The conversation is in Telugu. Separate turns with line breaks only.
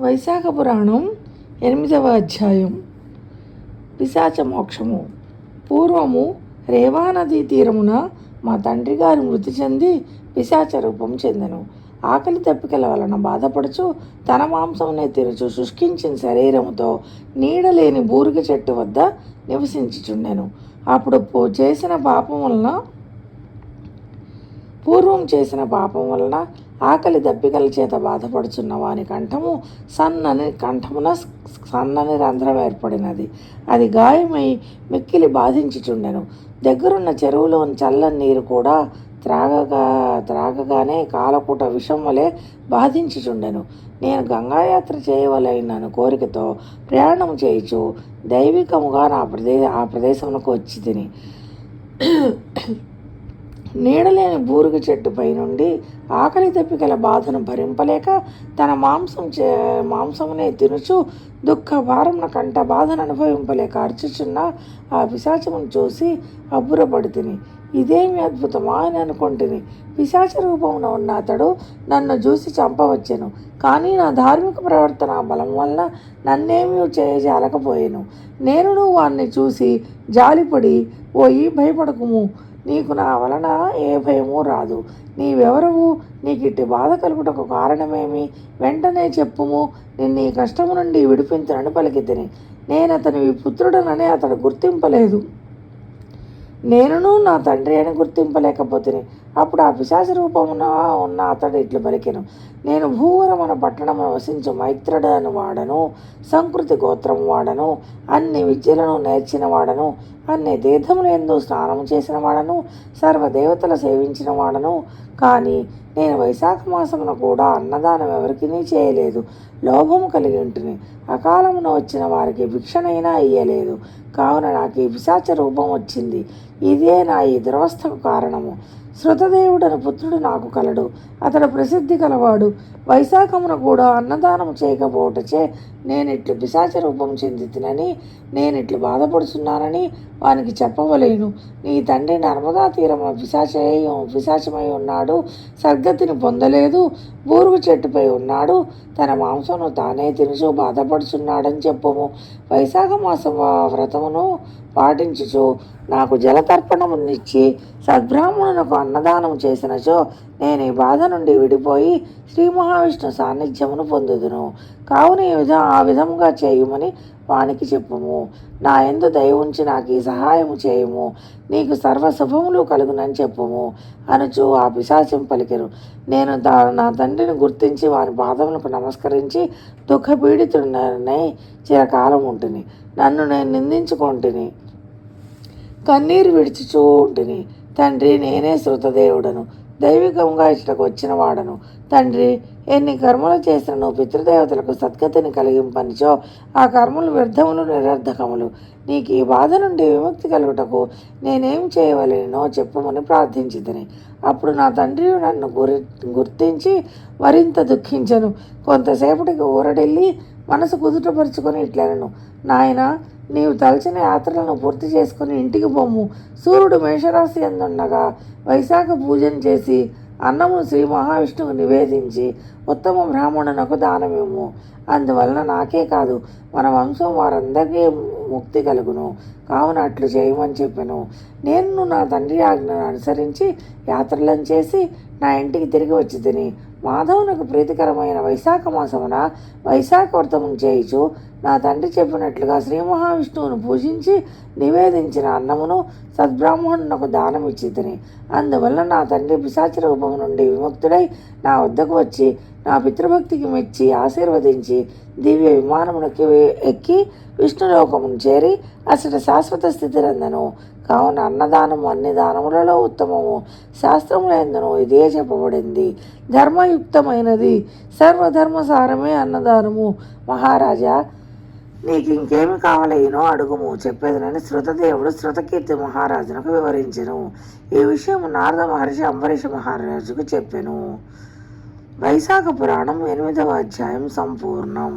వైశాఖ పురాణం 8వ అధ్యాయం. పిశాచ మోక్షము. పూర్వము రేవానదీ తీరమున మా తండ్రి గారు మృతి చెంది పిశాచ రూపం చెందెను. ఆకలి దప్పికల వలన బాధపడుచు తన మాంసమునే తినుచు శుష్కించిన శరీరముతో నీడలేని బూరిగ చెట్టు వద్ద నివసించుచుండెను. అప్పుడు పూర్వం చేసిన పాపం వలన ఆకలి దప్పికల చేత బాధపడుచున్న వాని కంఠమున సన్నని రంధ్రం ఏర్పడినది. అది గాయమై మిక్కిలి బాధించుచుండెను. దగ్గరున్న చెరువులోని చల్లని నీరు కూడా త్రాగగానే కాలకూట విషం వలె బాధించుచుండెను. నేను గంగాయాత్ర చేయవలెనను కోరికతో ప్రయాణం చేయుచు దైవికముగా ఆ ప్రదేశమునకు వచ్చి తిని నీడలేని బూరుగ చెట్టుపై నుండి ఆకలి దప్పికల బాధను భరింపలేక తన మాంసమునే తినుచు దుఃఖ భారమున కంట బాధను అనుభవింపలేక అర్చుచున్న ఆ పిశాచమును చూసి అబ్బురపడి తిని ఇదేమి అద్భుతమా అని అనుకుంటుని. పిశాచ రూపమున ఉన్న అతడు నన్ను చూసి చంపవచ్చెను, కానీ నా ధార్మిక ప్రవర్తన బలం వలన నన్నేమీ చేయజాలకపోయాను. నేనును వాణ్ణి చూసి జాలిపడి పోయి భయపడకుము, నీకు నా వలన ఏ భయము రాదు. నీవెవరవు? నీకు ఇట్టి బాధ కలుగుటకు కారణమేమి? వెంటనే చెప్పుము, నిన్ను ఈ కష్టము నుండి విడిపించనని పలికితిని. నేనతని పుత్రుడనని అతడు గుర్తింపలేదు, నేనును నా తండ్రి అని గుర్తింపలేకపోతిని. అప్పుడు ఆ పిశాచ రూపమున ఉన్న అతడు ఇట్లు పలికెను, నేను భూవరమున పట్టణమున వసించు మైత్రుడు అని వాడను, సంకృతి గోత్రము వాడను, అన్ని విద్యలను నేర్చిన వాడను, అన్ని తీర్థములందు స్నానము చేసిన వాడను, సర్వదేవతలు సేవించిన వాడను. కానీ నేను వైశాఖ మాసమున కూడా అన్నదానం ఎవరికి చేయలేదు. లోభము కలిగి ఉంటుని అకాలమున వచ్చిన వారికి భిక్షనైనా ఇయ్యలేదు. కావున నాకు ఈ పిశాచ రూపం వచ్చింది. ఇదే నా ఈ దురవస్థకు కారణము. శృతదేవుడని పుత్రుడు నాకు కలడు, అతడు ప్రసిద్ధి కలవాడు. వైశాఖమున కూడా అన్నదానం చేయకపోవటచే నేనిట్లు పిశాచ రూపం చెందితినని, నేనిట్లు బాధపడుతున్నానని వానికి చెప్పవలేను. నీ తండ్రి నర్మదా తీరమున పిశాచమై ఉన్నాడు, సద్గతిని పొందలేదు, బూరుగు చెట్టుపై ఉన్నాడు, తన మాంసమును తానే తినుచు బాధపడుచున్నాడని చెప్పుము. వైశాఖ మాసం వ్రతమును పాటించుచు నాకు జలతర్పణమునిచ్చి సద్బ్రాహ్మణునకు అన్నదానం చేసినచో నేను ఈ బాధ నుండి విడిపోయి శ్రీ మహావిష్ణు సాన్నిధ్యమును పొందుదును. కావున ఆ విధముగా చేయుమని వానికి చెప్పుము. నా యందు దయ ఉంచి నాకు ఈ సహాయము చేయుము, నీకు సర్వశుభములు కలుగునని చెప్పుము అనుచు ఆ పిశాచం పలికెను. నేను నా తండ్రిని గుర్తించి వాని పాదములకు నమస్కరించి దుఃఖపీడితుడనై చిరకాలం ఉంటిని. నన్ను నేను నిందించుకొంటిని, కన్నీరు విడిచుచూ ఉంటిని. తండ్రి, నేనే శృతదేవుడను, దైవికంగా ఇచ్చటకు వచ్చిన వాడను. తండ్రి, ఎన్ని కర్మలు చేసినను పితృదేవతలకు సద్గతిని కలిగింపనిచో ఆ కర్మలు వ్యర్థములు, నిరర్ధకములు. నీకు ఈ బాధ నుండి విముక్తి కలుగుటకు నేనేం చేయవలెనో చెప్పుమని ప్రార్థించితిని. అప్పుడు నా తండ్రి నన్ను గుర్తించి మరింత దుఃఖించెను. కొంతసేపటికి ఊరడెళ్ళి మనసు కుదుటపరుచుకొని ఇట్లనను, నాయన, నీవు తలచిన యాత్రలను పూర్తి చేసుకుని ఇంటికి పొమ్ము. సూర్యుడు మేషరాశి అందుండగా వైశాఖ పూజను చేసి అన్నమును శ్రీ మహావిష్ణువుకు నివేదించి ఉత్తమ బ్రాహ్మణునకు దానమిమ్ము. అందువలన నాకే కాదు, మన వంశం వారందరికీ ముక్తి కలుగును. కావున అట్లు చేయమని చెప్పాను. నేను నా తండ్రి ఆజ్ఞను అనుసరించి యాత్రలను చేసి నా ఇంటికి తిరిగి వచ్చి తిని మాధవునకు ప్రీతికరమైన వైశాఖ మాసమున వైశాఖ వ్రతమును చేయుచు నా తండ్రి చెప్పినట్లుగా శ్రీ మహావిష్ణువును పూజించి నివేదించిన అన్నమును సద్బ్రాహ్మణునకు దానం ఇచ్చి తిని. అందువల్ల నా తండ్రి పిశాచ రూపము నుండి విముక్తుడై నా వద్దకు వచ్చి నా పితృభక్తికి మెచ్చి ఆశీర్వదించి దివ్య విమానమునకి ఎక్కి విష్ణులోకమును చేరి అసలు శాశ్వత స్థితి రందను. కావున అన్నదానము అన్ని దానములలో ఉత్తమము. శాస్త్రములందును ఇదే చెప్పబడింది. ధర్మయుక్తమైనది, సర్వధర్మసారమే అన్నదానము. మహారాజా, నీకు ఇంకేమి కావాలనో అడుగుము, చెప్పేదనని శృతదేవుడు శృతకీర్తి మహారాజునకు వివరించెను. ఈ విషయం నారద మహర్షి అంబరీష మహారాజుకు చెప్పెను. వైశాఖ పురాణం 8వ అధ్యాయం సంపూర్ణం.